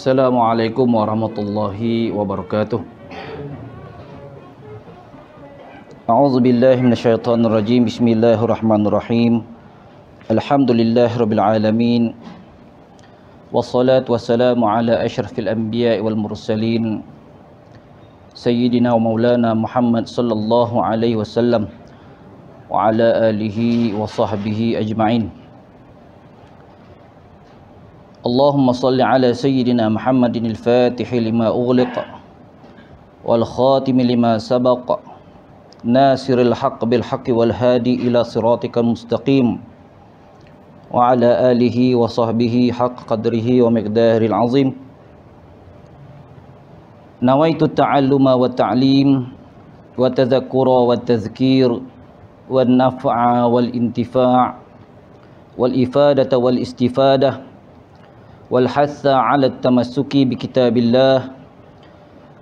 Assalamualaikum warahmatullahi wabarakatuh. A'udzu billahi minasyaitonir rajim. Bismillahirrahmanirrahim. Alhamdulillahirabbil alamin. Wassalatu wassalamu ala asyrafil anbiya'i wal mursalin sayyidina wa maulana Muhammad sallallahu alaihi wasallam wa ala alihi wa sahbihi ajma'in. Allahumma salli ala sayyidina Muhammadin al-fatihi lima ughliqa wal khatimi lima sabaqa nasiril haqq bil haqqi wal hadi ila siratikal mustaqim wa ala alihi wa sahbihi haqq qadrihi wa miqdaril azim. Nawaitu ta'alluma wa ta'lim wa tadhakkura wa tadhkir wa naf'a wal intifa' wal ifadata wal istifadah wal hatha 'ala at-tamassuki bi kitabillah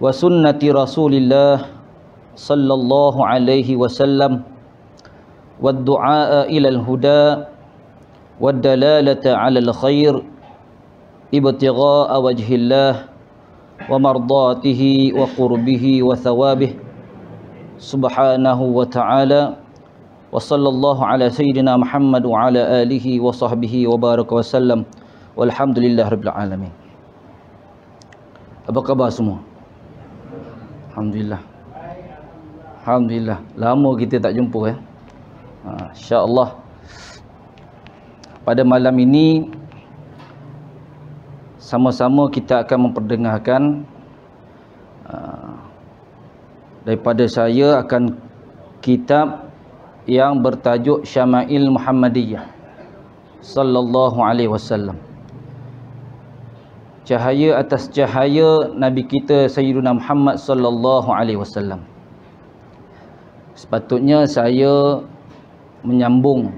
wa sunnati Rasulillah sallallahu alaihi wasallam wad du'a ila al-huda wad dalalata 'ala al-khair ibtigha'a wajhillah wa mardatihi wa qurbihi wa thawabih subhanahu wa ta'ala. Wa sallallahu ala sayyidina Muhammad wa ala alihi wa sahbihi wa baraka wa sallam. Walhamdulillahirabbil alamin. Apa khabar semua? Alhamdulillah. Alhamdulillah. Lama kita tak jumpa insya-Allah. Pada malam ini sama-sama kita akan memperdengarkan daripada saya akan kitab yang bertajuk Syama'il Muhammadiyah sallallahu alaihi wasallam. Cahaya atas cahaya Nabi kita Sayyidina Muhammad sallallahu alaihi wasallam. Sepatutnya saya menyambung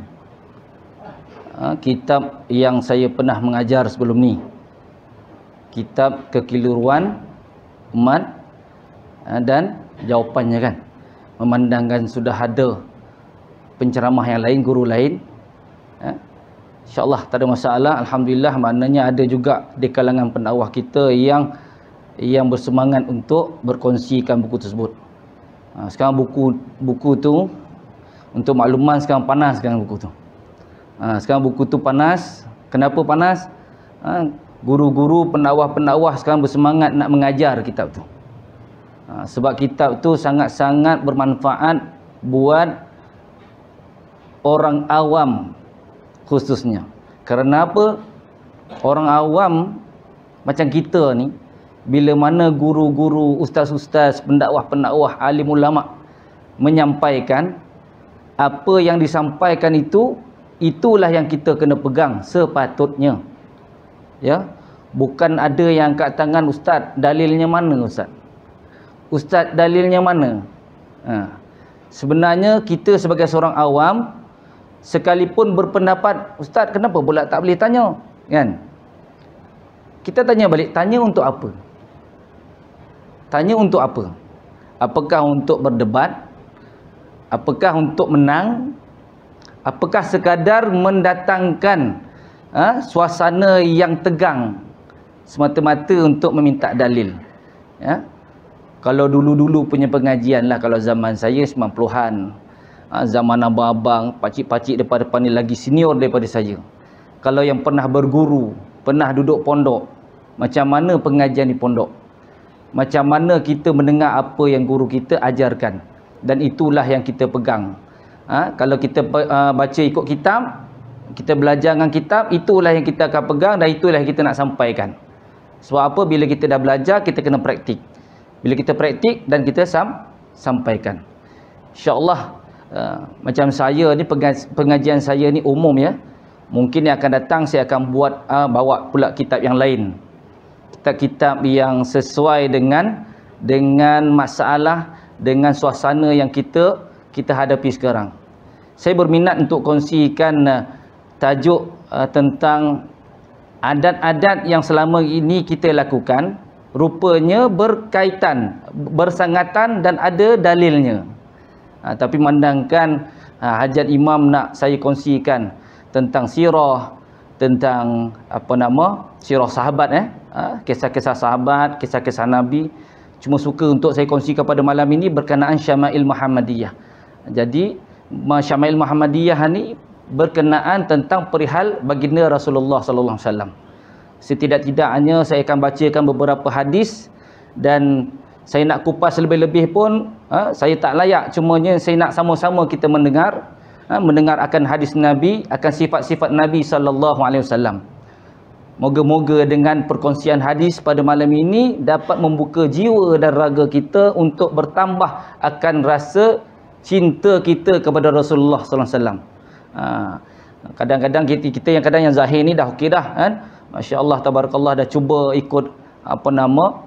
kitab yang saya pernah mengajar sebelum ni, kitab Kekeliruan Umat dan Jawapannya kan. Memandangkan sudah ada penceramah yang lain, guru lain, InsyaAllah tak ada masalah. Alhamdulillah, maknanya ada juga di kalangan pendakwah kita yang bersemangat untuk berkongsikan buku tersebut. Sekarang buku tu, untuk makluman, sekarang panas sekarang buku tu. Sekarang buku tu panas. Kenapa panas? Guru-guru, pendakwah-pendakwah sekarang bersemangat nak mengajar kitab tu. Sebab kitab tu sangat-sangat bermanfaat buat orang awam khususnya. Kerana apa? Orang awam macam kita ni, bila mana guru-guru, ustaz-ustaz, pendakwah-pendakwah, alim ulama menyampaikan, apa yang disampaikan itulah yang kita kena pegang sepatutnya. Ya, bukan ada yang kat tangan ustaz, dalilnya mana ustaz? Ustaz, dalilnya mana? Sebenarnya kita sebagai seorang awam, sekalipun berpendapat, ustaz kenapa pula tak boleh tanya, kan? Kita tanya balik, tanya untuk apa? Tanya untuk apa? Apakah untuk berdebat? Apakah untuk menang? Apakah sekadar mendatangkan suasana yang tegang semata-mata untuk meminta dalil? Ya? Kalau dulu-dulu punya pengajian lah, kalau zaman saya 90-an, zaman abang-abang, pakcik-pakcik depan-depan ni lagi senior daripada saya. Kalau yang pernah berguru, pernah duduk pondok, macam mana pengajian di pondok, macam mana kita mendengar apa yang guru kita ajarkan, dan itulah yang kita pegang. Kalau kita baca ikut kitab, kita belajar dengan kitab, itulah yang kita akan pegang dan itulah yang kita nak sampaikan. Sebab apa? Bila kita dah belajar, kita kena praktik. Bila kita praktik dan kita sampaikan, InsyaAllah. Macam saya ni, pengajian saya ni umum ya. Mungkin yang akan datang saya akan bawa pula kitab yang lain, kitab-kitab yang sesuai dengan masalah, dengan suasana yang kita hadapi sekarang. Saya berminat untuk kongsikan tajuk tentang adat-adat yang selama ini kita lakukan, rupanya berkaitan, bersangatan dan ada dalilnya. Tapi memandangkan hajat imam nak saya kongsikan tentang sirah, tentang sirah sahabat, kisah-kisah sahabat, kisah-kisah Nabi. Cuma suka untuk saya kongsikan pada malam ini berkenaan Syama'il Muhammadiyah. Jadi Syama'il Muhammadiyah ni berkenaan tentang perihal baginda Rasulullah sallallahu alaihi wasallam. Setidak-tidaknya saya akan bacakan beberapa hadis, dan saya nak kupas lebih-lebih pun saya tak layak, cumanya saya nak sama-sama kita mendengar akan hadis Nabi, akan sifat-sifat Nabi sallallahu alaihi wasallam. Moga-moga dengan perkongsian hadis pada malam ini dapat membuka jiwa dan raga kita untuk bertambah akan rasa cinta kita kepada Rasulullah sallallahu alaihi wasallam. Kadang-kadang kita yang kadang yang zahir ni dah okey dah kan. Masya-Allah tabarakallah dah cuba ikut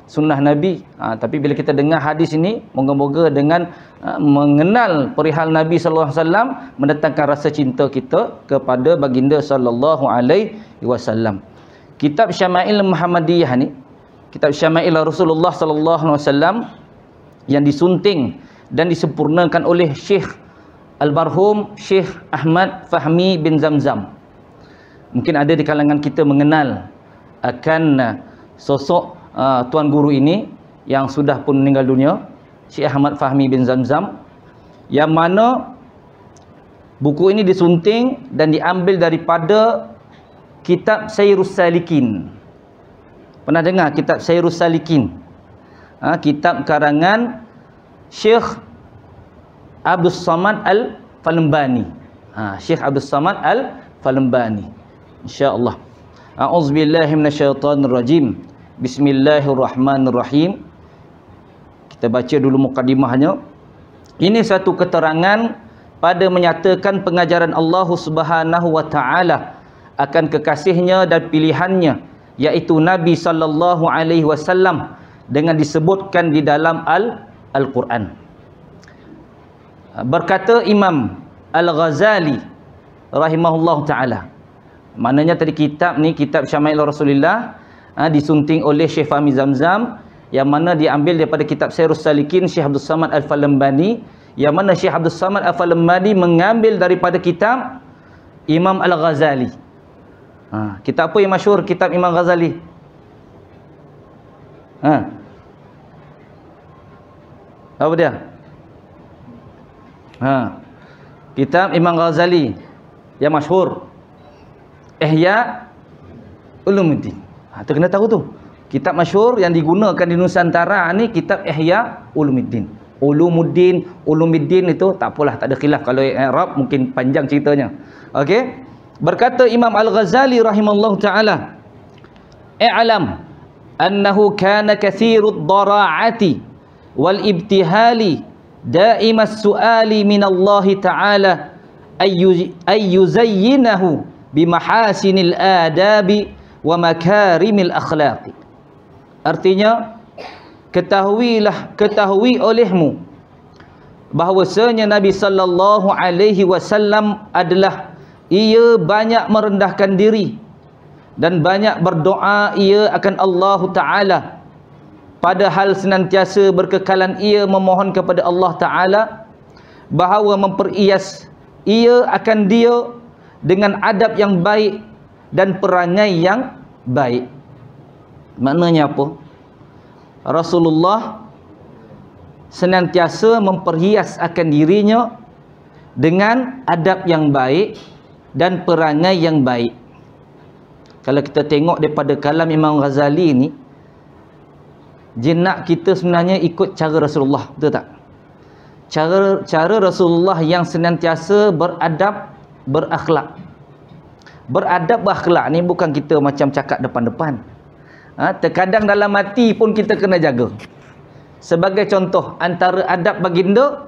sunnah Nabi. Tapi bila kita dengar hadis ini, moga-moga dengan mengenal perihal Nabi sallallahu alaihi wasallam mendatangkan rasa cinta kita kepada baginda sallallahu alaihi wasallam. Kitab Syama'il Muhammadiyah ni, kitab Syama'il Rasulullah sallallahu alaihi wasallam yang disunting dan disempurnakan oleh Syekh Al-Barhum Syekh Ahmad Fahmi bin Zamzam. Mungkin ada di kalangan kita mengenal akan sosok tuan guru ini yang sudah pun meninggal dunia, Syekh Ahmad Fahmi bin Zamzam, yang mana buku ini disunting dan diambil daripada kitab Sayrus Salikin. Pernah dengar kitab Sayrus Salikin? Kitab karangan Syekh Abdul Samad Al-Falembani. Syekh Abdul Samad Al-Falembani. InsyaAllah. A'udzubillahi minasyaitanirrajim. Bismillahirrahmanirrahim. Kita baca dulu mukadimahnya. Ini satu keterangan pada menyatakan pengajaran Allah Subhanahu wa taala akan kekasihnya dan pilihannya, yaitu Nabi sallallahu alaihi wasallam, dengan disebutkan di dalam Al-Quran. Berkata Imam Al-Ghazali rahimahullah ta'ala, maknanya tadi kitab ni, kitab Syama'il Rasulullah, disunting oleh Syekh Fahmi Zamzam, yang mana diambil daripada kitab Sayrus Salikin Syekh Abdul Samad Al-Falembani, yang mana Syekh Abdul Samad Al-Falembani mengambil daripada kitab Imam Al-Ghazali. Kitab apa yang masyhur kitab Imam Ghazali? Apa dia? Kitab Imam Ghazali yang masyhur, Ihya Ulumuddin. Tu kena tahu tu. Kitab masyhur yang digunakan di Nusantara ni kitab Ihya Ulumuddin. Ulumuddin itu tak apalah, tak ada khilaf. Kalau Arab mungkin panjang ceritanya. Okey. Berkata Imam Al-Ghazali rahimallahu ta'ala, "I'lam annahu kana kathirud dara'ati wal ibtihali da'imas su'ali minallahi ta'ala ayyuzayyinahu bimahasinil adabi wa makarimil akhlaqi." Artinya, ketahui olehmu bahwasanya Nabi sallallahu alaihi wasallam adalah ia banyak merendahkan diri dan banyak berdoa ia akan Allah Ta'ala, padahal senantiasa berkekalan ia memohon kepada Allah Ta'ala bahawa memperias ia akan dia dengan adab yang baik dan perangai yang baik. Maknanya apa? Rasulullah senantiasa memperhias akan dirinya dengan adab yang baik dan perangai yang baik. Kalau kita tengok daripada kalam Imam Ghazali ni, jenak kita sebenarnya ikut cara Rasulullah, betul tak? Cara Rasulullah yang senantiasa beradab, berakhlak. Beradab, berakhlak ni bukan kita macam cakap depan-depan. Terkadang dalam hati pun kita kena jaga. Sebagai contoh, antara adab baginda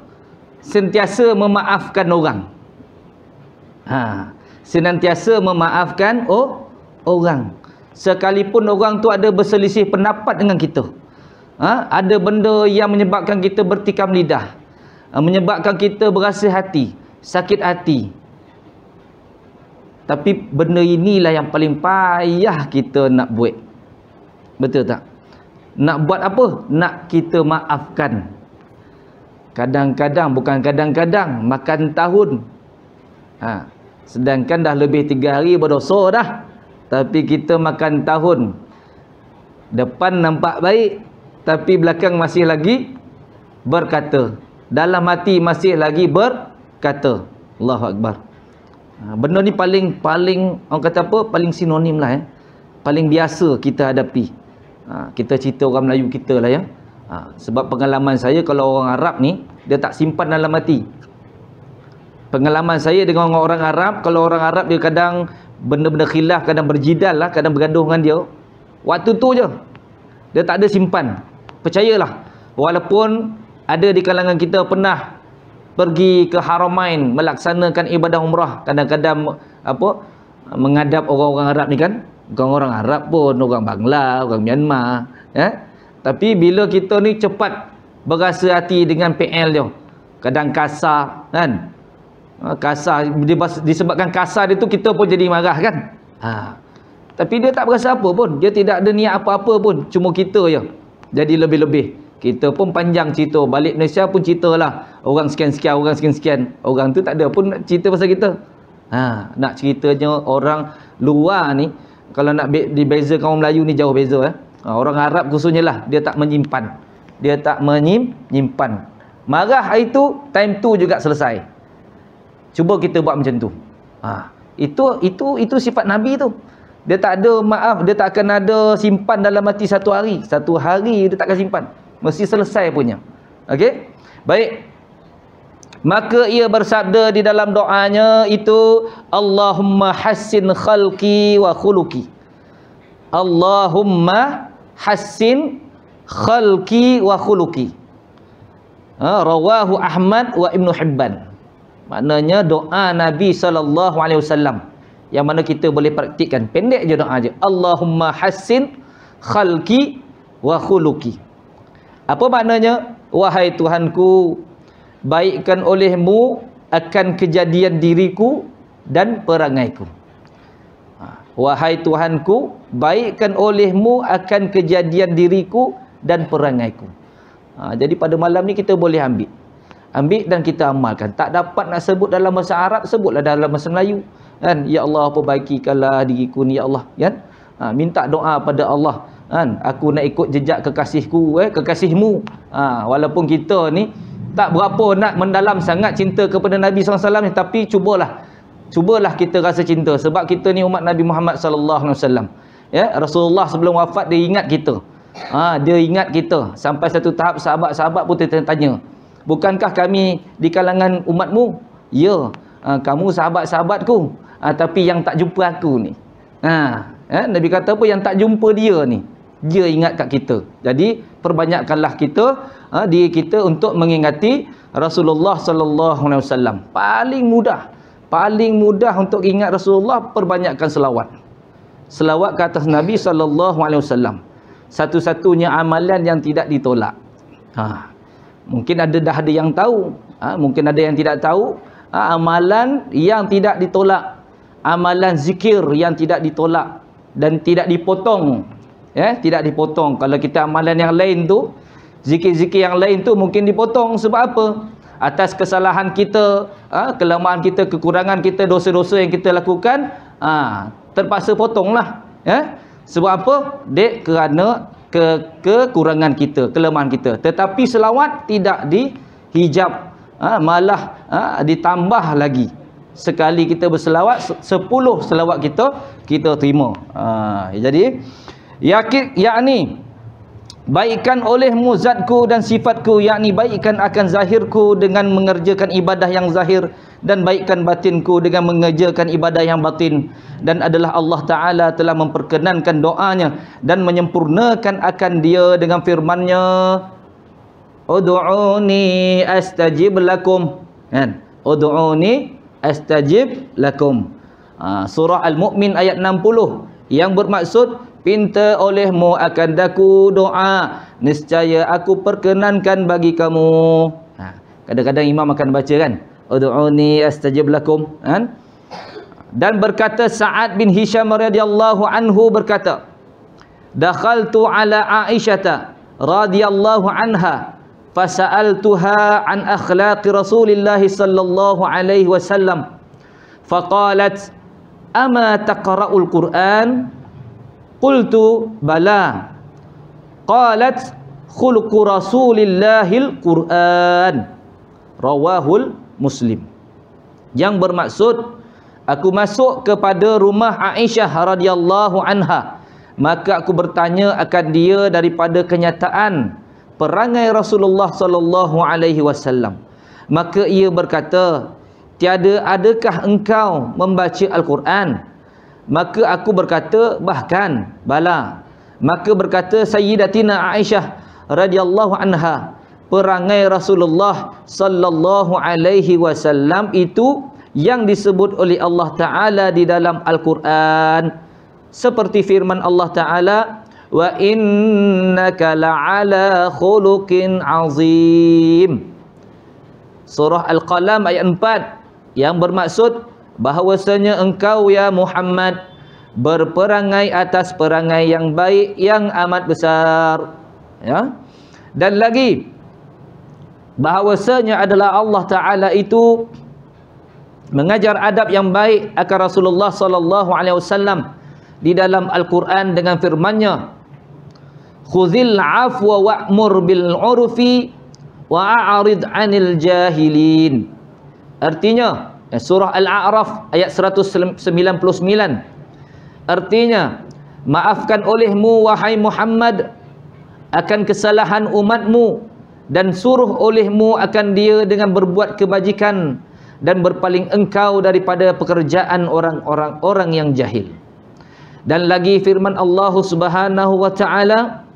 sentiasa memaafkan orang. Senantiasa memaafkan orang. Sekalipun orang tu ada berselisih pendapat dengan kita. Ada benda yang menyebabkan kita bertikam lidah, menyebabkan kita berasa hati, sakit hati. Tapi benda inilah yang paling payah kita nak buat. Betul tak? Nak buat apa? Nak kita maafkan. Kadang-kadang, bukan kadang-kadang, makan tahun. Sedangkan dah lebih 3 hari berdosa dah, tapi kita makan tahun. Depan nampak baik, tapi belakang masih lagi berkata. Dalam hati masih lagi berkata. Allahu Akbar. Benda ni paling orang kata apa? Paling sinonim lah paling biasa kita hadapi. Kita cerita orang Melayu kita lah ya. Sebab pengalaman saya, kalau orang Arab ni dia tak simpan dalam hati. Pengalaman saya dengan orang Arab, kalau orang Arab dia kadang benda-benda khilaf, kadang berjidal lah, kadang bergaduh dengan dia, waktu tu je dia tak ada simpan. Percayalah, walaupun ada di kalangan kita pernah pergi ke Haramain melaksanakan ibadah umrah, kadang-kadang menghadap orang-orang Arab ni kan, bukan orang Arab pun, orang Bangla, orang Myanmar tapi bila kita ni cepat berasa hati dengan PL dia, kadang kasar kan, kasar, disebabkan kasar dia tu kita pun jadi marah kan. Tapi dia tak berasa apa pun, dia tidak ada niat apa-apa pun, cuma kita je jadi lebih-lebih. Kita pun panjang cerita, balik Malaysia pun ceritalah orang sekian-sekian, orang sekian-sekian, orang tu tak ada pun nak cerita pasal kita. Nak ceritanya orang luar ni, kalau nak dibezakan orang Melayu ni jauh beza orang Arab khususnya lah, dia tak menyimpan, marah hari tu, time tu juga selesai. Cuba kita buat macam tu. Itu sifat Nabi tu. Dia tak ada maaf, dia tak akan ada simpan dalam hati satu hari dia tak akan simpan, mesti selesai punya. Okey, baik. Maka ia bersabda di dalam doanya itu, Allahumma hassin khalqi wa khuluqi. Allahumma hassin khalqi wa khuluqi. Rawahu Ahmad wa Ibnu Hibban. Maknanya doa Nabi SAW yang mana kita boleh praktikkan. Pendek je doa je. Allahumma hassin khalqi wa khuluqi. Apa maknanya? Wahai Tuhanku, baikkan olehmu akan kejadian diriku dan perangaiku. Wahai Tuhanku, baikkan olehmu akan kejadian diriku dan perangaiku. Jadi pada malam ni kita boleh ambil dan kita amalkan. Tak dapat nak sebut dalam bahasa Arab, sebutlah dalam bahasa Melayu kan. Ya Allah, perbaikikanlah diriku ni ya Allah kan. Minta doa pada Allah kan, aku nak ikut jejak kekasihku, kekasihmu. Walaupun kita ni tak berapa nak mendalam sangat cinta kepada Nabi SAW ni, tapi cubalah kita rasa cinta, sebab kita ni umat Nabi Muhammad SAW ya. Rasulullah sebelum wafat dia ingat kita. Dia ingat kita sampai satu tahap sahabat-sahabat pun tanya, bukankah kami di kalangan umatmu? Ya, kamu sahabat-sahabatku, tapi yang tak jumpa aku ni. Nabi kata apa? Yang tak jumpa dia ni, dia ingat kat kita. Jadi perbanyakkanlah kita diri kita untuk mengingati Rasulullah sallallahu alaihi wasallam. Paling mudah untuk ingat Rasulullah, perbanyakkan selawat ke atas Nabi sallallahu alaihi wasallam. Satu-satunya amalan yang tidak ditolak. Mungkin dah ada yang tahu, mungkin ada yang tidak tahu. Amalan yang tidak ditolak, amalan zikir yang tidak ditolak dan tidak dipotong, tidak dipotong. Kalau kita amalan yang lain tu, zikir-zikir yang lain tu mungkin dipotong. Sebab apa? Atas kesalahan kita, kelemahan kita, kekurangan kita, dosa-dosa yang kita lakukan, terpaksa potonglah. Sebab apa? Dek, kerana kekurangan kita, kelemahan kita. Tetapi selawat tidak dihijab, malah ditambah lagi. Sekali kita berselawat, 10 selawat kita terima. Jadi yakni baikkan olehmu zatku dan sifatku, yakni baikkan akan zahirku dengan mengerjakan ibadah yang zahir, dan baikkan batinku dengan mengerjakan ibadah yang batin. Dan adalah Allah Ta'ala telah memperkenankan doanya dan menyempurnakan akan dia dengan firman-Nya, Ud'uni astajib lakum. Ud'uni astajib lakum. Surah Al-Mu'min ayat 60, yang bermaksud pinta olehmu akan daku doa, nescaya aku perkenankan bagi kamu. Kadang-kadang imam akan baca kan, Ud'uni astajib lakum. Dan berkata Sa'ad bin Hisham radhiyallahu anhu berkata, dakhaltu ala Aisyah radhiyallahu anha fasa'altuha an akhlaqi Rasulillah sallallahu alaihi wasallam faqalat ama taqra'ul Qur'an? Qultu bala. qalat khuluqu rasulillahil Qur'an, rawahul Muslim. Yang bermaksud, aku masuk kepada rumah Aisyah radhiyallahu anha, maka aku bertanya akan dia daripada kenyataan perangai Rasulullah sallallahu alaihi wasallam. Maka ia berkata, tiada adakah engkau membaca Al-Quran? Maka aku berkata, bahkan bala. Maka berkata Sayyidatina Aisyah radhiyallahu anha, perangai Rasulullah sallallahu alaihi wasallam itu yang disebut oleh Allah Ta'ala di dalam Al-Quran, seperti firman Allah Ta'ala, wa innaka la'ala khuluqin azim. Surah Al-Qalam ayat 4, yang bermaksud bahawasanya engkau ya Muhammad berperangai atas perangai yang baik yang amat besar, ya. Dan lagi bahawasanya adalah Allah Ta'ala itu mengajar adab yang baik akan Rasulullah sallallahu alaihi wasallam di dalam Al-Quran dengan firman-Nya, khudhil afwa wa'mur bil 'urfi wa'arid 'anil jahilin. Artinya surah Al-A'raf ayat 199. Artinya, maafkan olehmu wahai Muhammad akan kesalahan umatmu, dan suruh olehmu akan dia dengan berbuat kebajikan, dan berpaling engkau daripada pekerjaan orang yang jahil. Dan lagi firman Allah Subhanahu wa taala,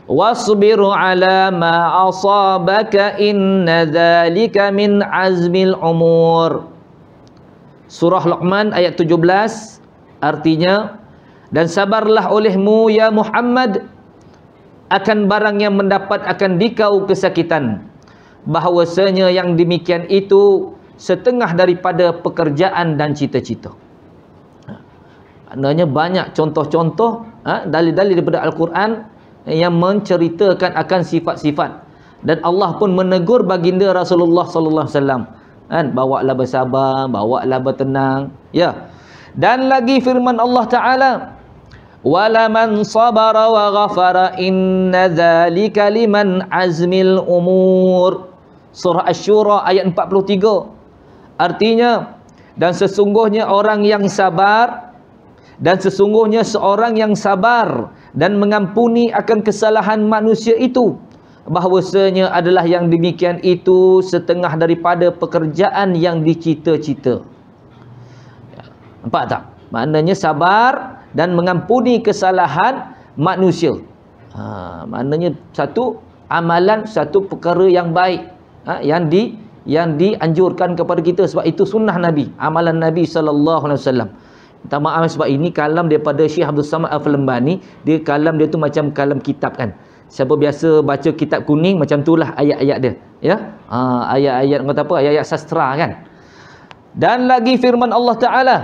wasbiru ala ma asabaka inna dzalika min azmil umur. Surah Luqman ayat 17. Artinya, dan sabarlah olehmu ya Muhammad akan barang yang mendapat akan dikau kesakitan, bahawasanya yang demikian itu setengah daripada pekerjaan dan cita-cita. Maknanya banyak contoh-contoh dalil-dalil daripada Al-Quran yang menceritakan akan sifat-sifat, dan Allah pun menegur baginda Rasulullah sallallahu alaihi wasallam, bawalah bersabar, bawalah bertenang, ya. Dan lagi firman Allah Ta'ala, wala man sabara wa ghafara inna dzalika liman azmil umur. Surah Asy-Syura ayat 43. Artinya, dan sesungguhnya orang yang sabar, dan sesungguhnya seorang yang sabar dan mengampuni akan kesalahan manusia itu, bahawasanya adalah yang demikian itu setengah daripada pekerjaan yang dicita-cita. Nampak tak? Maknanya sabar dan mengampuni kesalahan manusia. Maknanya satu amalan, satu perkara yang baik, yang dianjurkan kepada kita, sebab itu sunnah Nabi, amalan Nabi sallallahu alaihi wasallam. Minta maaf sebab ini kalam daripada Syekh Abdul Samad Al-Falembani. Dia kalam dia tu macam kalam kitab kan. Siapa biasa baca kitab kuning, macam itulah ayat-ayat dia, ya. Ayat-ayat kata apa? Ayat-ayat sastra kan. Dan lagi firman Allah Ta'ala,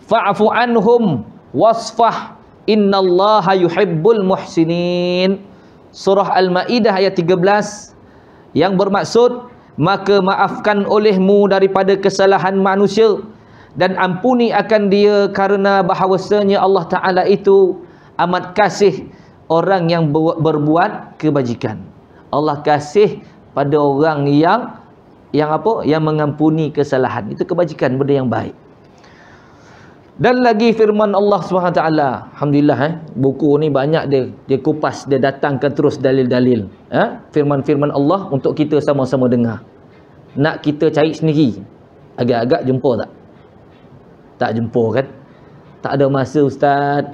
fa'fu anhum wasfah innallaha yuhibbul muhsinin. Surah Al-Maidah ayat 13, yang bermaksud, maka maafkan olehmu daripada kesalahan manusia dan ampuni akan dia, kerana bahawasanya Allah Ta'ala itu amat kasih orang yang berbuat kebajikan. Allah kasih pada orang yang apa? Yang mengampuni kesalahan. Itu kebajikan, benda yang baik. Dan lagi firman Allah SWT, alhamdulillah, buku ni banyak dia kupas, dia datangkan terus dalil-dalil, firman-firman Allah untuk kita sama-sama dengar. Nak kita cari sendiri, agak-agak jumpa tak? Tak jumpa kan? Tak ada masa ustaz.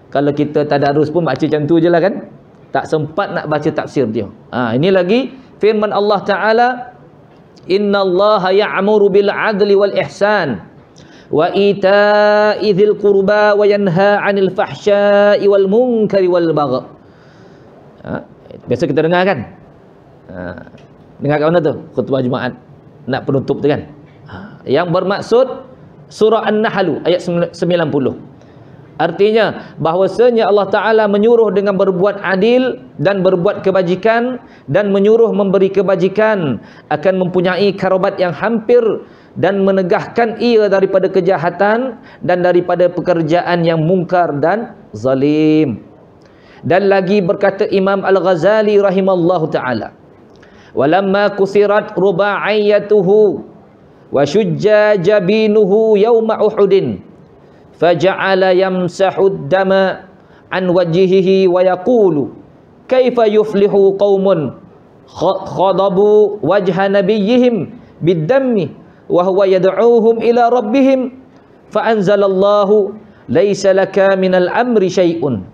Kalau kita tadarus pun baca macam tu je lah kan? Tak sempat nak baca tafsir dia. Ini lagi firman Allah Ta'ala, innallaha ya'muru bil adli wal ihsan wa ita'i dzil qurba wa yanha 'anil fahsya'i wal munkari wal baghi. Biasa kita dengar kan? Dengar kat mana tu? Khutbah Jumaat nak penutup tu kan? Yang bermaksud surah An-Nahl ayat 90. Artinya bahwasanya Allah Ta'ala menyuruh dengan berbuat adil dan berbuat kebajikan, dan menyuruh memberi kebajikan, akan mempunyai karubat yang hampir, dan menegahkan ia daripada kejahatan dan daripada pekerjaan yang mungkar dan zalim. Dan lagi berkata Imam Al-Ghazali rahimallahu ta'ala, walamma kusirat ruba'iyatuhu wa shujja jabinuhu yawma uhudin faja'ala yamsahu dama an wajhihi wa yaqulu kaifa yuflihu qaumun khadabu wajha nabiyyihim bid-dammi wa huwa yad'uuhum ila rabbihim fa anzalallahu laisa laka minal amri syai'un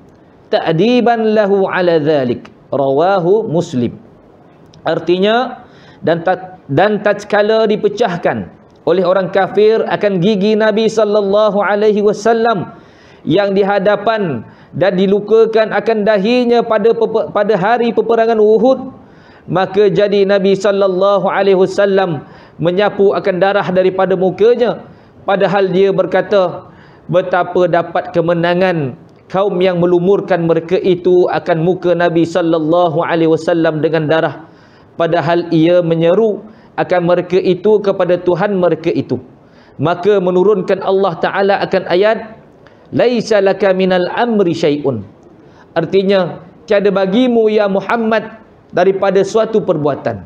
ta'diban lahu ala dhalik, rawahu Muslim. Artinya, dan tatkala dipecahkan oleh orang kafir akan gigi Nabi sallallahu alaihi wasallam yang di hadapan dan dilukakan akan dahinya pada hari peperangan Uhud, maka jadi Nabi sallallahu alaihi wasallam menyapu akan darah daripada mukanya, padahal dia berkata, betapa dapat kemenangan kaum yang melumurkan mereka itu akan muka Nabi sallallahu alaihi wasallam dengan darah, padahal ia menyeru akan mereka itu kepada Tuhan mereka itu. Maka menurunkan Allah Ta'ala akan ayat laisa laka minal amri syai'un, artinya tiada bagimu ya Muhammad daripada suatu perbuatan.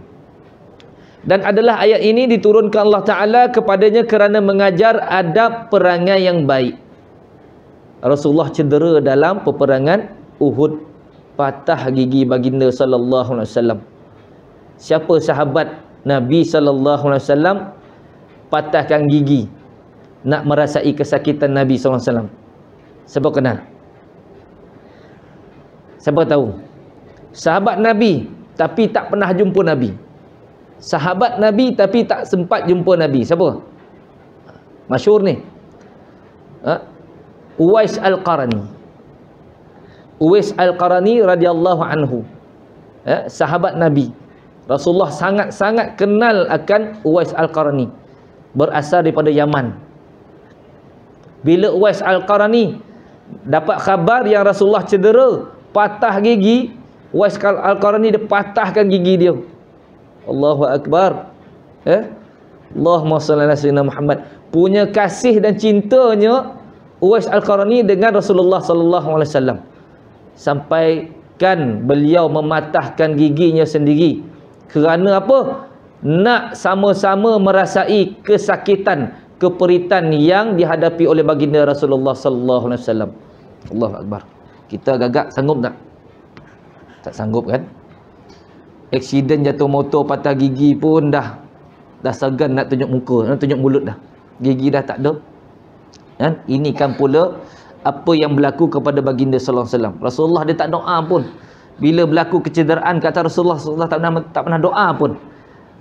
Dan adalah ayat ini diturunkan Allah Ta'ala kepadanya kerana mengajar adab perangai yang baik. Rasulullah cedera dalam peperangan Uhud, patah gigi baginda sallallahu alaihi wasallam. Siapa sahabat Nabi sallallahu alaihi wasallam patahkan gigi nak merasai kesakitan Nabi sallallahu alaihi wasallam? Siapa kenal? Siapa tahu? Sahabat Nabi tapi tak pernah jumpa Nabi. Sahabat Nabi tapi tak sempat jumpa Nabi. Siapa? Masyhur ni. Uwais Al-Qarani. Uwais Al-Qarani radhiyallahu anhu. Sahabat Nabi. Rasulullah sangat-sangat kenal akan Uwais Al-Qarani. Berasal daripada Yaman. Bila Uwais Al-Qarani dapat khabar yang Rasulullah cedera, patah gigi, Uwais Al-Qarani dia patahkan gigi dia. Allahu Akbar. Allahumma salli ala sayyidina Muhammad. Punya kasih dan cintanya Uwais Al-Qarani dengan Rasulullah sallallahu alaihi wasallam, sampaikan beliau mematahkan giginya sendiri kerana apa? Nak sama-sama merasai kesakitan, keperitan yang dihadapi oleh baginda Rasulullah sallallahu alaihi wasallam. Allahu Akbar. Kita gagak sanggup tak? Tak sanggup kan? Aksiden jatuh motor patah gigi pun dah segan nak tunjuk muka, nak tunjuk mulut dah. Gigi dah tak ada. Kan? Ini kan pula apa yang berlaku kepada baginda sallallahu alaihi wasallam. Rasulullah dia tak doa pun. Bila berlaku kecederaan kata Rasulullah tak pernah doa pun.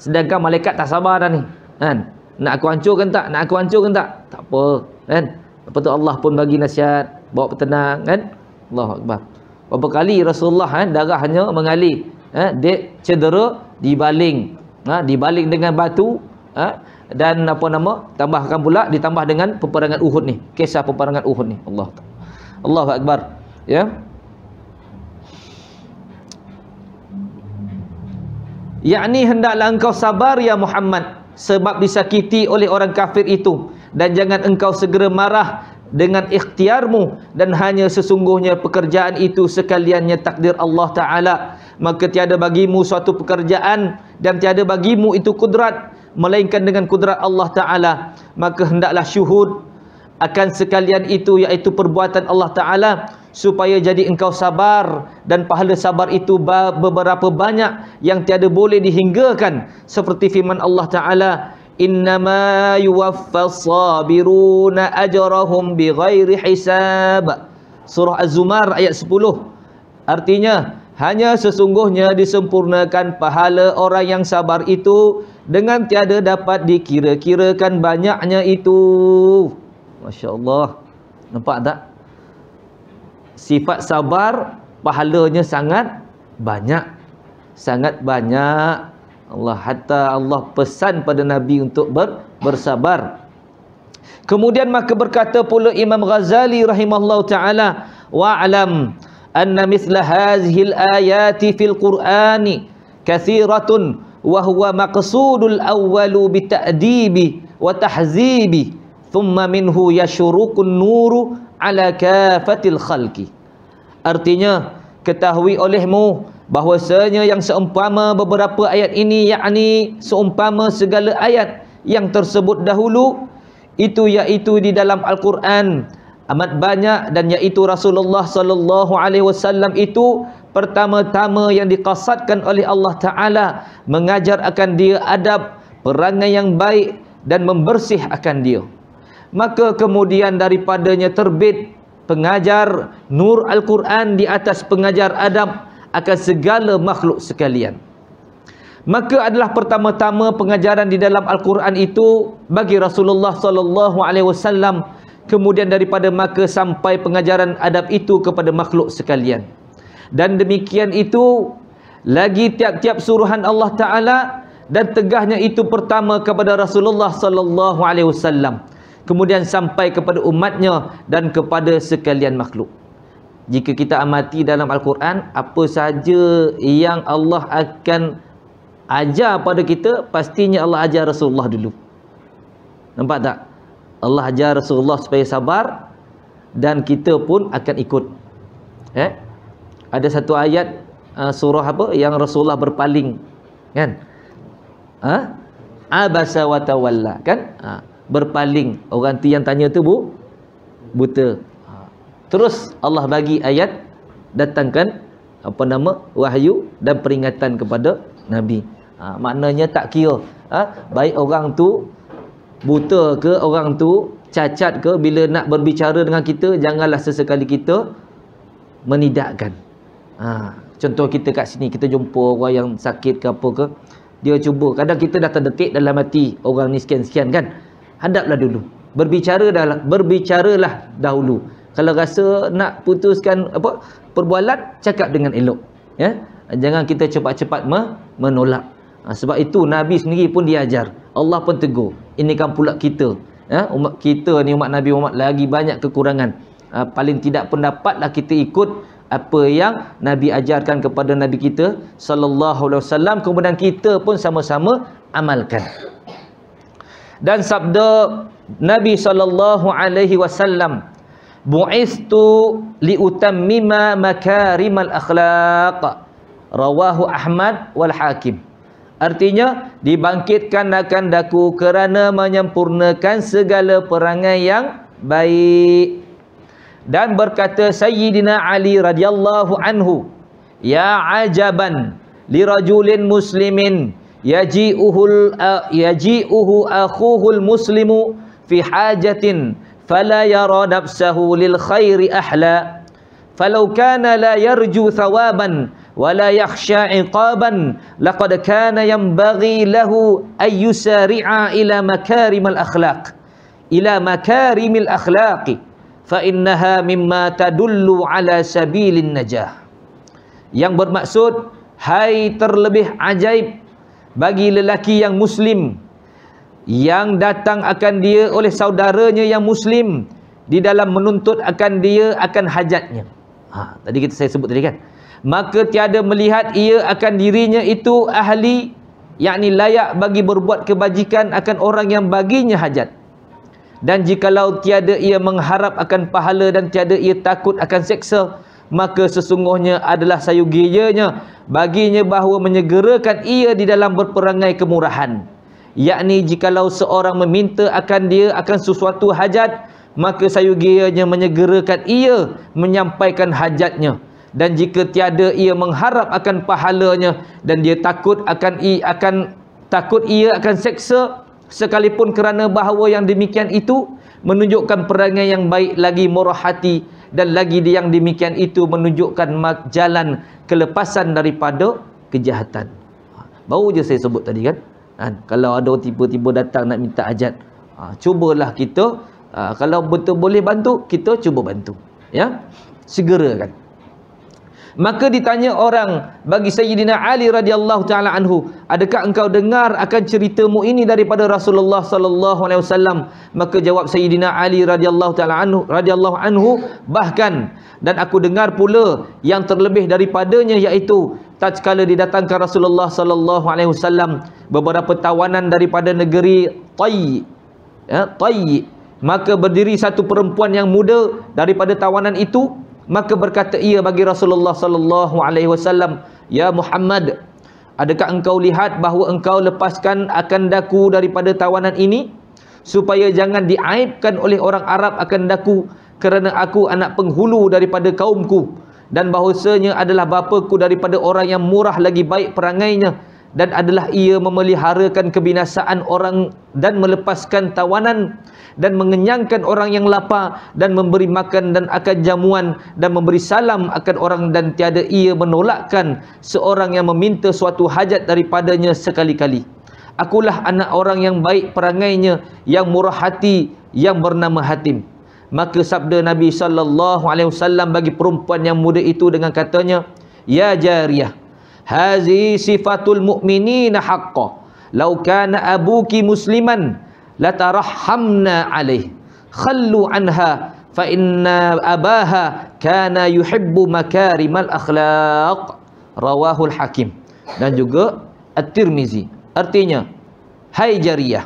Sedangkan malaikat tak sabar dah ni. Kan? Nak aku hancurkan tak? Nak aku hancurkan tak? Tak apa. Kan? Lepas tu Allah pun bagi nasihat, bawa bertenang kan? Allahu Akbar. Berapa kali Rasulullah darahnya mengalir. Dia cedera dibaling. Dibaling dengan batu. Dan tambahkan pula ditambah dengan peperangan Uhud ni, kisah peperangan Uhud ni. Allahu Akbar. Ya, yakni hendaklah engkau sabar ya Muhammad sebab disakiti oleh orang kafir itu, dan jangan engkau segera marah dengan ikhtiarmu, dan hanya sesungguhnya pekerjaan itu sekaliannya takdir Allah Ta'ala, maka tiada bagimu suatu pekerjaan dan tiada bagimu itu kudrat melainkan dengan kudrat Allah Ta'ala. Maka hendaklah syuhud akan sekalian itu, iaitu perbuatan Allah Ta'ala, supaya jadi engkau sabar, dan pahala sabar itu beberapa banyak yang tiada boleh dihinggakan, seperti firman Allah Ta'ala, innama yuwaffas sabiruna ajrahum bighairi hisab. Surah Az-Zumar ayat 10. Artinya, hanya sesungguhnya disempurnakan pahala orang yang sabar itu dengan tiada dapat dikira-kirakan banyaknya itu. Masya Allah. Nampak tak? Sifat sabar pahalanya sangat banyak. Sangat banyak. Hatta Allah pesan pada Nabi untuk bersabar. Kemudian maka berkata pula Imam Ghazali rahimahullah ta'ala, wa'alam anna mithla hazihil ayati fil Qur'ani kathiratun wa huwa maqsudul awwalu bita'dibi wa tahzibi thumma minhu yashurukun nuru ala kafatil khalqi. Artinya ketahui olehmu bahwasanya yang seumpama beberapa ayat ini, yakni seumpama segala ayat yang tersebut dahulu, itu iaitu di dalam Al-Quran amat banyak, dan iaitu Rasulullah sallallahu alaihi wasallam itu pertama-tama yang diqasadkan oleh Allah Ta'ala mengajar akan dia adab, perangai yang baik dan membersih akan dia. Maka kemudian daripadanya terbit pengajar nur Al-Quran di atas pengajar adab akan segala makhluk sekalian. Maka adalah pertama-tama pengajaran di dalam Al-Quran itu bagi Rasulullah sallallahu alaihi wasallam, kemudian daripada maka sampai pengajaran adab itu kepada makhluk sekalian. Dan demikian itu lagi tiap-tiap suruhan Allah Ta'ala, dan tegahnya itu pertama kepada Rasulullah sallallahu alaihi wasallam, kemudian sampai kepada umatnya dan kepada sekalian makhluk. Jika kita amati dalam Al-Quran, apa saja yang Allah akan ajar pada kita, pastinya Allah ajar Rasulullah dulu. Nampak tak? Allah ajar Rasulullah supaya sabar, dan kita pun akan ikut. Ada satu ayat surah apa yang Rasulullah berpaling, kan? Abasa wa tawalla, kan? Berpaling. Orang tu yang tanya tu buta. Terus Allah bagi ayat, datangkan wahyu dan peringatan kepada Nabi. Maknanya tak kira baik orang tu buta ke, orang tu cacat ke, bila nak berbicara dengan kita, janganlah sesekali kita menidakkan. Contoh kita kat sini, kita jumpa orang yang sakit ke apa ke, dia cuba, kadang kita dah terdetik dalam hati orang ni sekian-sekian, kan? Hadaplah dulu, berbicaralah dahulu. Kalau rasa nak putuskan perbualan, cakap dengan elok, ya. Jangan kita cepat-cepat menolak. Sebab itu Nabi sendiri pun diajar, Allah pun tegur. Ini kan pula kita, umat kita ni, umat Nabi Muhammad, lagi banyak kekurangan. Paling tidak pendapatlah kita ikut apa yang Nabi ajarkan kepada Nabi kita sallallahu alaihi wasallam, kemudian kita pun sama-sama amalkan. Dan sabda Nabi sallallahu alaihi wasallam, bu'istu liutammima makarimal akhlaq, rawahu Ahmad wal Hakim. Artinya, dibangkitkan akan daku kerana menyempurnakan segala perangai yang baik. Dan berkata Sayyidina Ali radhiyallahu anhu, ya ajaban li rajulin muslimin yaji'uhu akhuhul muslimu fi hajatin fala yara nafsahu lil khairi ahla falau kana la yarju thawaban wala yakhsha iqaban laqad kana yanbaghi lahu ay yusari'a ila makarimil akhlaqi fa innaha mimma tadullu ala sabilin najah. Yang bermaksud, hai terlebih ajaib bagi lelaki yang muslim yang datang akan dia oleh saudaranya yang muslim di dalam menuntut akan dia akan hajatnya. Tadi saya sebut tadi, kan? Maka tiada melihat ia akan dirinya itu ahli, yakni layak bagi berbuat kebajikan akan orang yang baginya hajat. Dan jikalau tiada ia mengharap akan pahala dan tiada ia takut akan seksa, maka sesungguhnya adalah sayugianya baginya bahawa menyegerakan ia di dalam berperangai kemurahan. Yakni jikalau seorang meminta akan dia akan sesuatu hajat, maka sayugianya menyegerakan ia menyampaikan hajatnya. Dan jika tiada ia mengharap akan pahalanya dan dia takut ia akan seksa, sekalipun kerana bahawa yang demikian itu menunjukkan perangai yang baik, lagi murah hati, dan lagi yang demikian itu menunjukkan jalan kelepasan daripada kejahatan. Baru je saya sebut tadi, kan? Kalau ada tiba-tiba datang nak minta hajat, cubalah kita, kalau betul boleh bantu, kita cuba bantu, ya, segerakan. Maka ditanya orang bagi Sayyidina Ali radhiyallahu taala anhu, adakah engkau dengar akan ceritamu ini daripada Rasulullah sallallahu alaihi wasallam? Maka jawab Sayyidina Ali radhiyallahu taala anhu, bahkan dan aku dengar pula yang terlebih daripadanya, iaitu tatkala didatangkan Rasulullah sallallahu alaihi wasallam beberapa tawanan daripada negeri Tayy, maka berdiri satu perempuan yang muda daripada tawanan itu, Maka berkata ia bagi Rasulullah sallallahu alaihi wasallam, "Ya Muhammad, adakah engkau lihat bahawa engkau lepaskan akan daku daripada tawanan ini supaya jangan diaibkan oleh orang Arab akan daku, kerana aku anak penghulu daripada kaumku, dan bahawasanya adalah bapaku daripada orang yang murah lagi baik perangainya, dan adalah ia memeliharakan kebinasaan orang dan melepaskan tawanan dan mengenyangkan orang yang lapar dan memberi makan dan akan jamuan dan memberi salam akan orang, dan tiada ia menolakkan seorang yang meminta suatu hajat daripadanya sekali-kali. Akulah anak orang yang baik perangainya, yang murah hati, yang bernama Hatim." Maka sabda Nabi sallallahu alaihi wasallam bagi perempuan yang muda itu dengan katanya, "Ya jariyah, hazi sifatul mu'minina haqqan. Law kana abuki musliman latarhamna alaih. Khallu anha fa inna abaha kana yuhibbu makarimal akhlaq." Rawahul Hakim dan juga At-Tirmizi. Artinya, hai jariyah,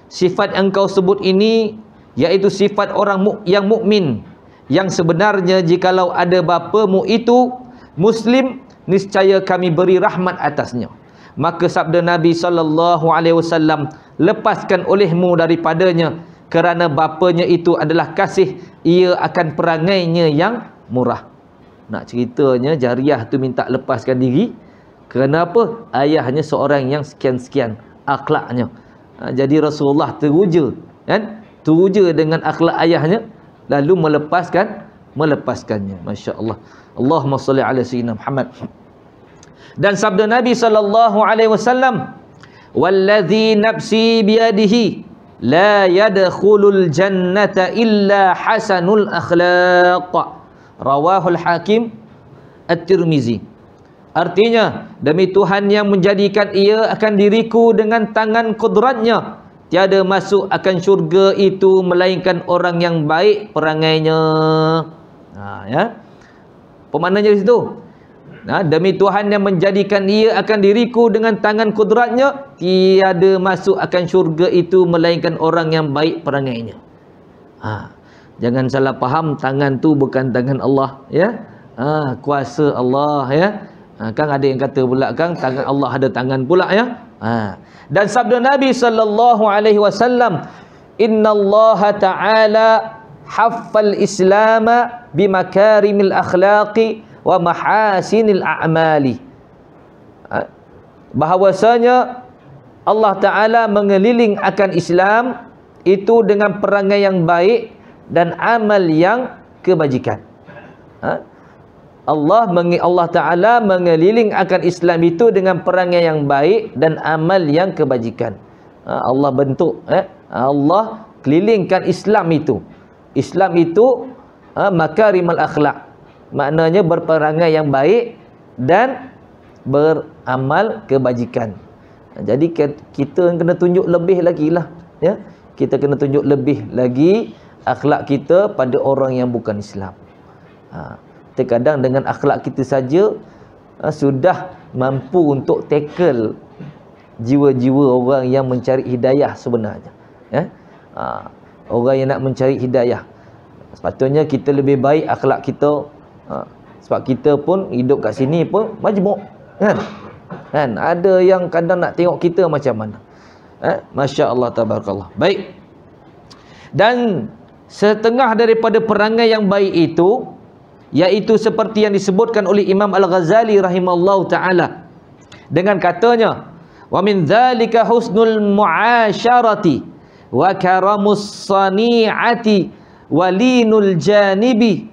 sifat yang kau sebut ini iaitu sifat orang yang mukmin, yang sebenarnya jikalau ada bapamu itu muslim, niscaya kami beri rahmat atasnya. Maka sabda Nabi sallallahu alaihi wasallam, "Lepaskan olehmu daripadanya, kerana bapanya itu adalah kasih, ia akan perangainya yang murah." Nak ceritanya jariyah tu minta lepaskan diri kerana apa? Ayahnya seorang yang sekian-sekian akhlaknya. Jadi Rasulullah teruja, kan? Teruja dengan akhlak ayahnya, lalu melepaskannya. Masya-Allah. Allahumma salli ala sayyidina Muhammad. Dan sabda Nabi sallallahu alaihi wasallam, "Wallazi nafsi biyadihi la yadkhulul jannata illa hasanul akhlaq." Rawahul Hakim, At-Tirmizi. Artinya, demi Tuhan yang menjadikan ia akan diriku dengan tangan kudratnya, tiada masuk akan syurga itu melainkan orang yang baik perangainya. Ya. Pemaknanya di situ. Demi Tuhan yang menjadikan ia akan diriku dengan tangan kudratnya, tiada masuk akan syurga itu melainkan orang yang baik perangainya. Jangan salah faham, tangan tu bukan tangan Allah, ya. Kuasa Allah, ya. Kan ada yang kata pula kan tangan Allah ada tangan pula, ya. Dan sabda Nabi sallallahu alaihi wasallam, "Innallaha ta'ala haffal islama bimakarimil akhlaqi wa mahasinil a'mali." Bahawasanya Allah Ta'ala mengeliling akan Islam itu dengan perangai yang baik dan amal yang kebajikan. Allah Ta'ala mengeliling akan Islam itu dengan perangai yang baik dan amal yang kebajikan. Allah bentuk, Allah kelilingkan Islam itu. Islam itu makarimal akhlak, maknanya berperangai yang baik dan beramal kebajikan. Jadi kita kena tunjuk lebih lagi lah, ya. Kita kena tunjuk lebih lagi akhlak kita pada orang yang bukan Islam. Terkadang dengan akhlak kita saja sudah mampu untuk tackle jiwa-jiwa orang yang mencari hidayah sebenarnya, ya. Orang yang nak mencari hidayah, sepatutnya kita lebih baik akhlak kita, sebab kita pun hidup kat sini pun majmuk, kan ada yang kadang nak tengok kita macam mana. Masya-Allah, tabarakallah. Baik. Dan setengah daripada perangai yang baik itu, iaitu seperti yang disebutkan oleh Imam Al-Ghazali rahimallahu ta'ala dengan katanya, "Wa min dzalika husnul mu'asyarati wa karamus sani'ati wa linul janibi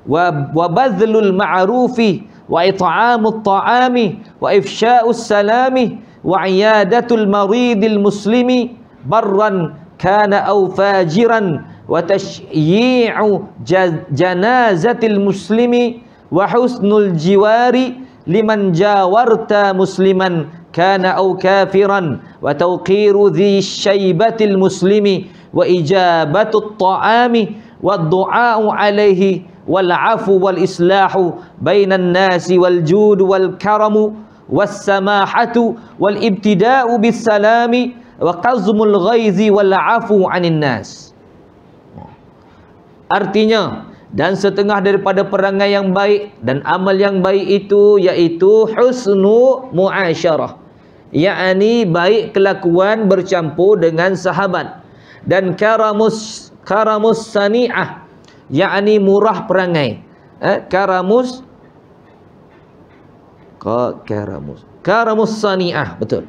wa badhlul ma'rufi wa it'amut ta'ami wa ifsya'us salami wa iyadatul maridil muslimi barran kana aw fajiran wa tashyi'u janazatil muslimi wa husnul jiwari liman jawarta musliman kana aw kafiran wa tawqiru dhi syaibatil muslimi wa ijabatu ta'ami wa du'a'u alaihi wal afu wal islahu bainan nasi wal judu wal karamu was samahatu wal ibtida'u bis salami wa qazmul ghaizi wal afu 'anil nas." Artinya, Dan setengah daripada perangai yang baik dan amal yang baik itu iaitu husnu muasyarah, yakni baik kelakuan bercampur dengan sahabat, dan karamus sani'ah, yakni murah perangai. Karamus sani'ah, betul.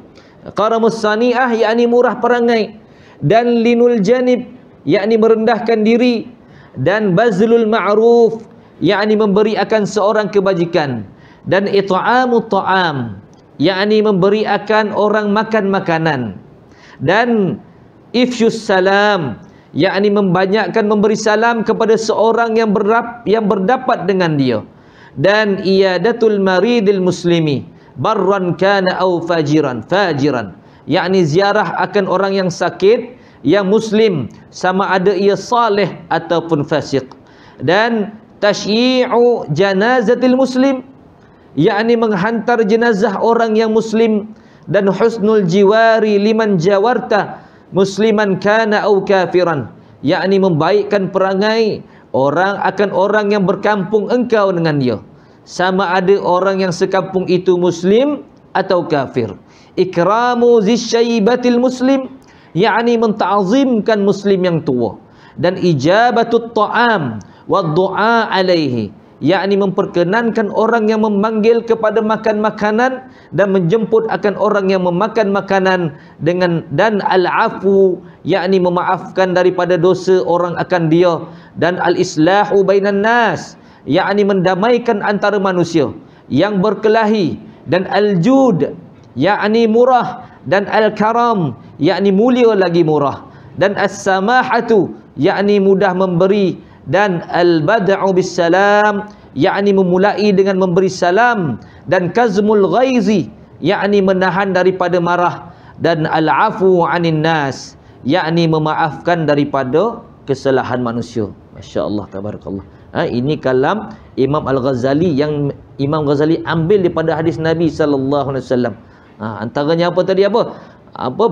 Karamus sani'ah yakni murah perangai, dan linul janib yakni merendahkan diri, dan bazlul ma'ruf yakni memberi akan seorang kebajikan, dan it'amut ta'am yakni memberi akan orang makan makanan, dan ifsyus salam yakni membanyakkan memberi salam kepada seorang yang berdapat dengan dia, dan iyadatul maridil muslimi barran kana au fajiran yakni ziarah akan orang yang sakit yang muslim, sama ada ia saleh ataupun fasik, dan tashyi'u janazatil muslim yakni menghantar jenazah orang yang muslim, dan husnul jiwari liman jawarta musliman kana au kafiran yakni membaikkan perangai orang akan orang yang berkampung engkau dengan dia, sama ada orang yang sekampung itu muslim atau kafir. Ikramu zisyaibatil muslim yakni menta'zimkan muslim yang tua, dan ijabatut ta'am wa du'a alaihi yakni memperkenankan orang yang memanggil kepada makan makanan dan menjemput akan orang yang memakan makanan dengan, dan al-afu yakni memaafkan daripada dosa orang akan dia, dan al-islahu bainan nas yakni mendamaikan antara manusia yang berkelahi, dan al-jud yakni murah, dan al-karam yakni mulia lagi murah, dan as-samahatu yakni mudah memberi, dan al-bad'u bis-salam yakni memulai dengan memberi salam, dan kazmul ghaizi yakni menahan daripada marah, dan al-afu 'anin nas yakni memaafkan daripada kesalahan manusia. Masya-Allah, tabarakallah. Ini kalam Imam Al-Ghazali yang Imam Ghazali ambil daripada hadis Nabi sallallahu alaihi wasallam. Antaranya apa tadi,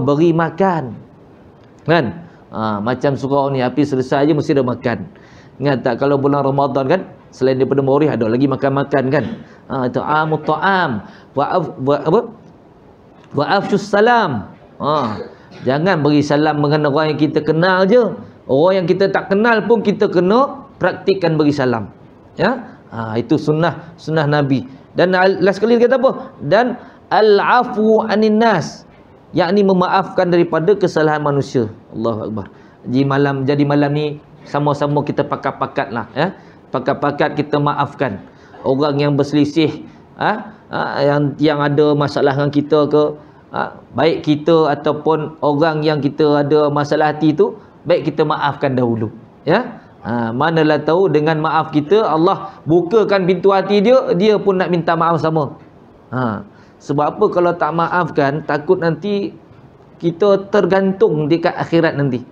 beri makan, kan? Macam surau ni api selesai je mesti dah makan. Ingat tak kalau bulan Ramadan kan, selain daripada mawarih ada lagi makan-makan kan? Itu amut ta'am wa afshus salam. Jangan beri salam dengan orang yang kita kenal je. Orang yang kita tak kenal pun kita kena praktikkan beri salam. Ya? Itu sunnah Nabi. Dan last sekali dia kata apa? Dan al-afu 'anin nas yakni memaafkan daripada kesalahan manusia. Allahu akbar. Jadi malam ni sama-sama kita pakat-pakat lah, ya. Pakat-pakat kita maafkan orang yang berselisih, yang ada masalah dengan kita ke, baik kita ataupun orang yang kita ada masalah hati tu, baik kita maafkan dahulu, ya. Manalah tahu dengan maaf kita Allah bukakan pintu hati dia pun nak minta maaf sama. Sebab apa kalau tak maafkan, takut nanti kita tergantung dekat akhirat nanti.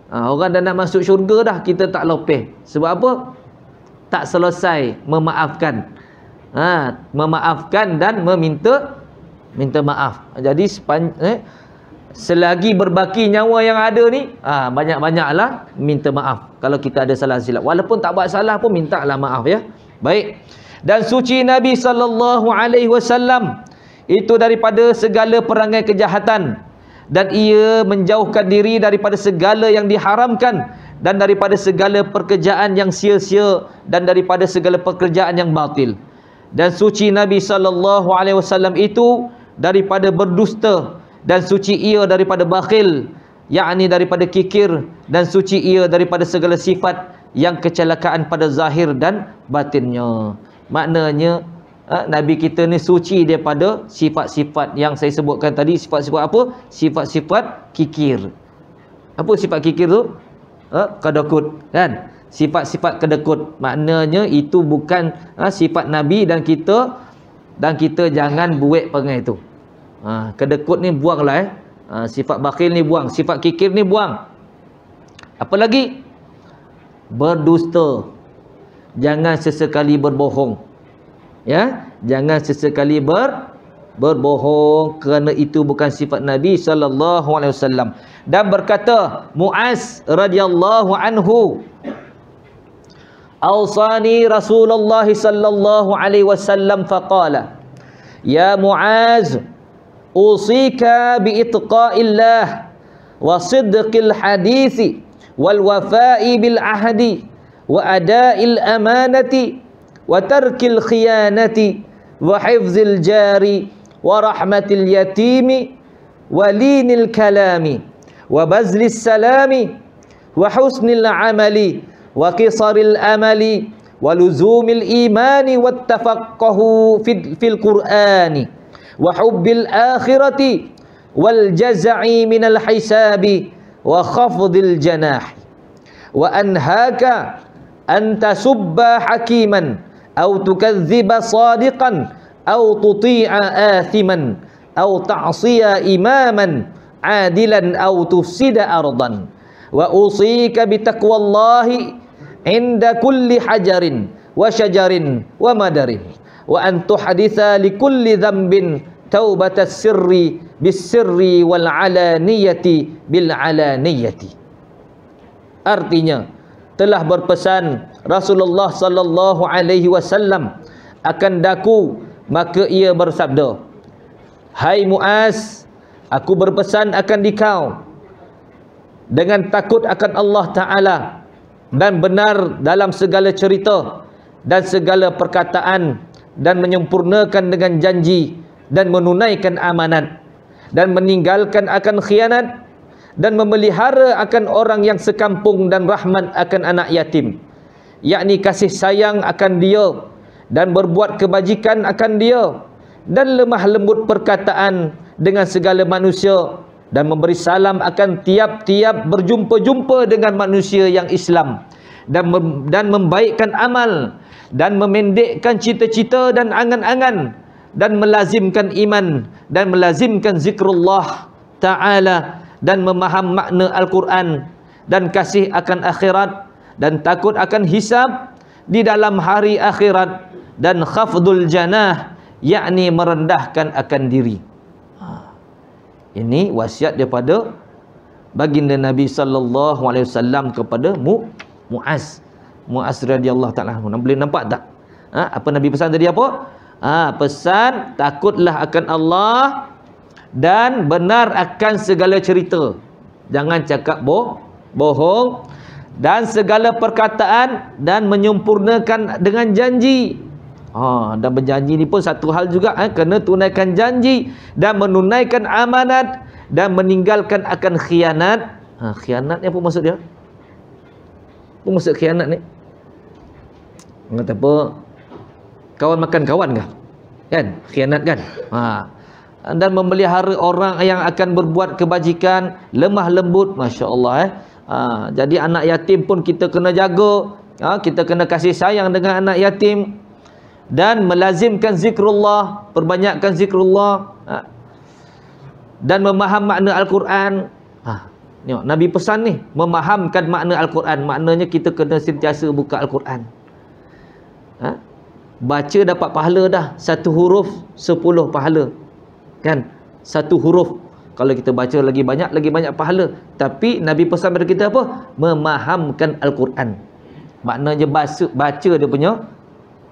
Orang dah nak masuk syurga dah, kita tak lopeh. Sebab apa? Tak selesai memaafkan. Memaafkan dan minta maaf. Jadi selagi berbaki nyawa yang ada ni, banyak-banyaklah minta maaf kalau kita ada salah silap. Walaupun tak buat salah pun mintalah maaf, ya. Baik. Dan suci Nabi sallallahu alaihi wasallam itu daripada segala perangai kejahatan, dan ia menjauhkan diri daripada segala yang diharamkan, dan daripada segala pekerjaan yang sia-sia, dan daripada segala pekerjaan yang batil. Dan suci Nabi sallallahu alaihi wasallam itu daripada berdusta, dan suci ia daripada bakhil, yakni daripada kikir, dan suci ia daripada segala sifat yang kecelakaan pada zahir dan batinnya. Maknanya Nabi kita ni suci daripada sifat-sifat yang saya sebutkan tadi. Sifat-sifat apa? Sifat-sifat kikir. Apa sifat kikir tu? Kedekut, kan? Sifat-sifat kedekut. Maknanya itu bukan sifat Nabi, dan kita jangan buat perangai itu. Kedekut ni buanglah, sifat bakhil ni buang, sifat kikir ni buang. Apa lagi? Berdusta. Jangan sesekali berbohong. Ya, jangan sesekali berbohong, kerana itu bukan sifat Nabi sallallahu alaihi wasallam. Dan berkata Muaz radhiyallahu anhu, awsani Rasulullah sallallahu alaihi wasallam faqala ya Muaz usika bi itqa'illah wa sidqil hadithi wal wafa'i bil ahdi wa ada'il amanati wa tarkil khiyanati wa hifzil jari wa rahmatil yatimi wa linil kalami wa bazlis salami wa husnil amali wa qisaril amali wa luzumil imani wat tafaqqahu fil qur'ani wa hubbil akhirati wal jaz'i minal hisabi wa khafdil janahi wa anhaka an tasubba hakiman aw tukadziba sadiqan aw tuti'a athiman aw ta'siya imaman adilan aw tufsida ardan wa usika bitaqwallahi inda kulli hajarin wa syajarin wa madarin wa an tuhditha likulli dhanbin taubatas sirri bis sirri wal alaniyati bil alaniyati. Artinya telah berpesan Rasulullah sallallahu alaihi wasallam akan daku, maka ia bersabda, hai Muaz, aku berpesan akan dikau dengan takut akan Allah Ta'ala dan benar dalam segala cerita dan segala perkataan dan menyempurnakan dengan janji dan menunaikan amanat dan meninggalkan akan khianat dan memelihara akan orang yang sekampung dan rahmat akan anak yatim, yakni kasih sayang akan dia dan berbuat kebajikan akan dia dan lemah lembut perkataan dengan segala manusia dan memberi salam akan tiap-tiap berjumpa-jumpa dengan manusia yang Islam dan membaikkan amal dan memendekkan cita-cita dan angan-angan dan melazimkan iman dan melazimkan zikrullah Ta'ala dan memaham makna Al-Quran dan kasih akan akhirat dan takut akan hisab di dalam hari akhirat dan khafdul janah, yakni merendahkan akan diri. Ini wasiat daripada baginda Nabi sallallahu alaihi wasallam kepada Muaz radhiyallahu taala. Boleh nampak tak? Apa Nabi pesan tadi apa? Pesan takutlah akan Allah dan benar akan segala cerita. Jangan cakap bohong dan segala perkataan dan menyempurnakan dengan janji. Dan berjanji ni pun satu hal juga, kena tunaikan janji dan menunaikan amanat dan meninggalkan akan khianat. Khianat ni apa maksud dia? Apa maksud khianat ni? Kata apa? Kawan makan kawan kah? Kan? Khianat kan? Dan memelihara orang yang akan berbuat kebajikan, lemah lembut, masya-Allah. Jadi anak yatim pun kita kena jaga. Kita kena kasih sayang dengan anak yatim dan melazimkan zikrullah, perbanyakkan zikrullah dan memaham makna Al-Quran. Nabi pesan ni, memahamkan makna Al-Quran. Maknanya kita kena sentiasa buka Al-Quran. Baca dapat pahala dah. 1 huruf 10 pahala. Kan? 1 huruf. Kalau kita baca lagi banyak pahala. Tapi Nabi pesan pada kita apa? Memahamkan Al-Quran. Maknanya baca dia punya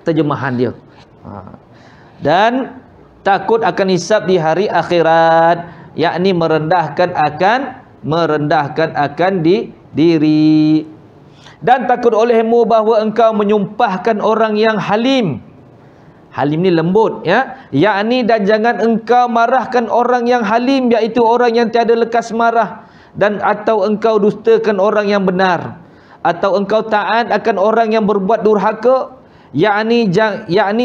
terjemahan dia. Dan takut akan hisab di hari akhirat, yakni merendahkan akan diri. Dan takut olehmu bahawa engkau menyumpahkan orang yang halim. Halim ni lembut, ya. Yakni dan jangan engkau marahkan orang yang halim, iaitu orang yang tiada lekas marah, dan atau engkau dustakan orang yang benar, atau engkau taat akan orang yang berbuat durhaka, yakni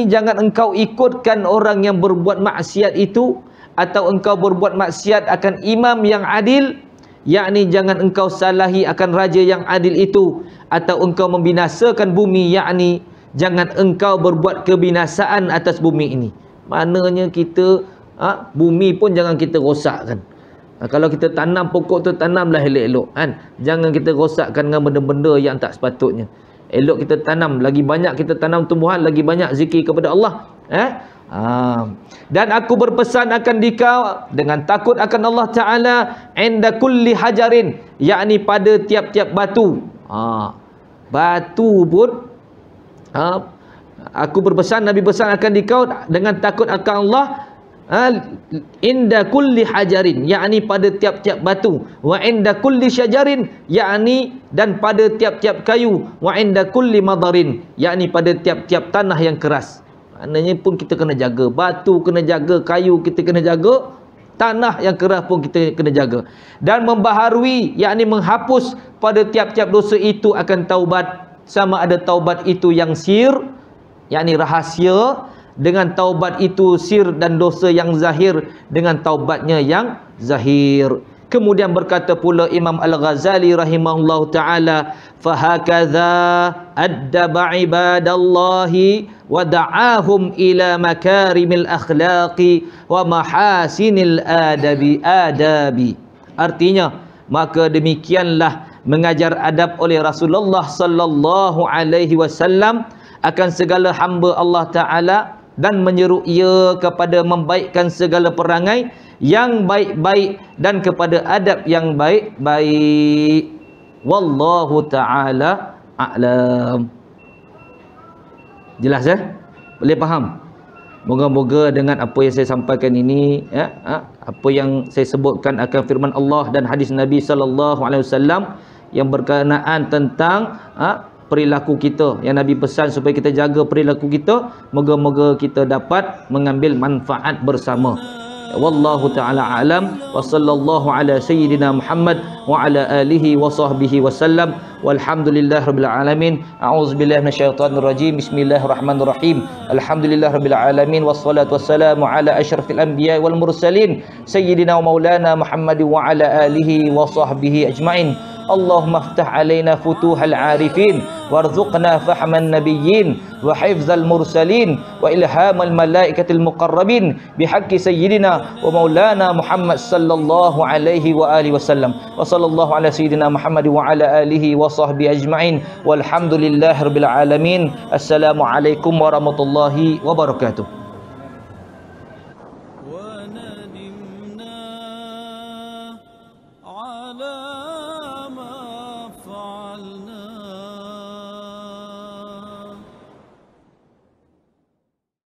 jangan engkau ikutkan orang yang berbuat maksiat itu, atau engkau berbuat maksiat akan imam yang adil, yakni jangan engkau salahi akan raja yang adil itu, atau engkau membinasakan bumi, yakni jangan engkau berbuat kebinasaan atas bumi ini. Maknanya kita bumi pun jangan kita rosakkan. Kalau kita tanam pokok tu, tanamlah elok-elok, kan? Jangan kita rosakkan dengan benda-benda yang tak sepatutnya. Elok kita tanam, lagi banyak kita tanam tumbuhan, lagi banyak zikir kepada Allah. Dan aku berpesan akan dikau dengan takut akan Allah Ta'ala inda kulli hajarin, yakni pada tiap-tiap batu. Batu pun Aku berpesan, Nabi pesan akan dikau dengan takut akan Allah inda kulli hajarin, yakni pada tiap-tiap batu, wa inda kulli syajarin, yakni dan pada tiap-tiap kayu, wa inda kulli madarin, yakni pada tiap-tiap tanah yang keras. Maknanya pun kita kena jaga, batu kena jaga, kayu kita kena jaga, tanah yang keras pun kita kena jaga. Dan membaharui, yakni menghapus pada tiap-tiap dosa itu akan taubat, sama ada taubat itu yang sir, yakni rahasia, dengan taubat itu sir, dan dosa yang zahir dengan taubatnya yang zahir. Kemudian berkata pula Imam Al-Ghazali rahimahullahu ta'ala, fahakadha addaba ibadallahi wa da'ahum ila makarimil akhlaqi wa mahasinil adabi. Artinya, maka demikianlah mengajar adab oleh Rasulullah sallallahu alaihi wasallam akan segala hamba Allah Ta'ala, dan menyeru ia kepada membaikkan segala perangai yang baik-baik dan kepada adab yang baik-baik. Wallahu ta'ala a'lam. Jelas Boleh faham? Moga-moga dengan apa yang saya sampaikan ini, apa yang saya sebutkan akan firman Allah dan hadis Nabi sallallahu alaihi wasallam yang berkenaan tentang perilaku kita, yang Nabi pesan supaya kita jaga perilaku kita, moga-moga kita dapat mengambil manfaat bersama. Wallahu ta'ala a'lam, wa sallallahu ala sayyidina Muhammad wa ala alihi wa sahbihi wasallam, walhamdulillah rabbil alamin. A'udzubillahi minasyaitonir rajim. Bismillahirrahmanirrahim. Alhamdulillah rabbil alamin, wassalatu wassalamu ala asyrafil anbiya wal mursalin sayyidina wa maulana Muhammad wa ala alihi wa sahbihi ajmain. Allahumma aftah alaina futuhal arifin warzuqna fahman nabiyyin wa hifzal mursalin wa ilhamal malaikatil muqarrabin bihaqqi sayyidina wa maulana Muhammad sallallahu alaihi wa alihi wasallam. Wa sallallahu ala sayyidina Muhammad wa ala alihi wa sahbihi ajma'in, walhamdulillahirabbil alamin. Assalamualaikum warahmatullahi wabarakatuh.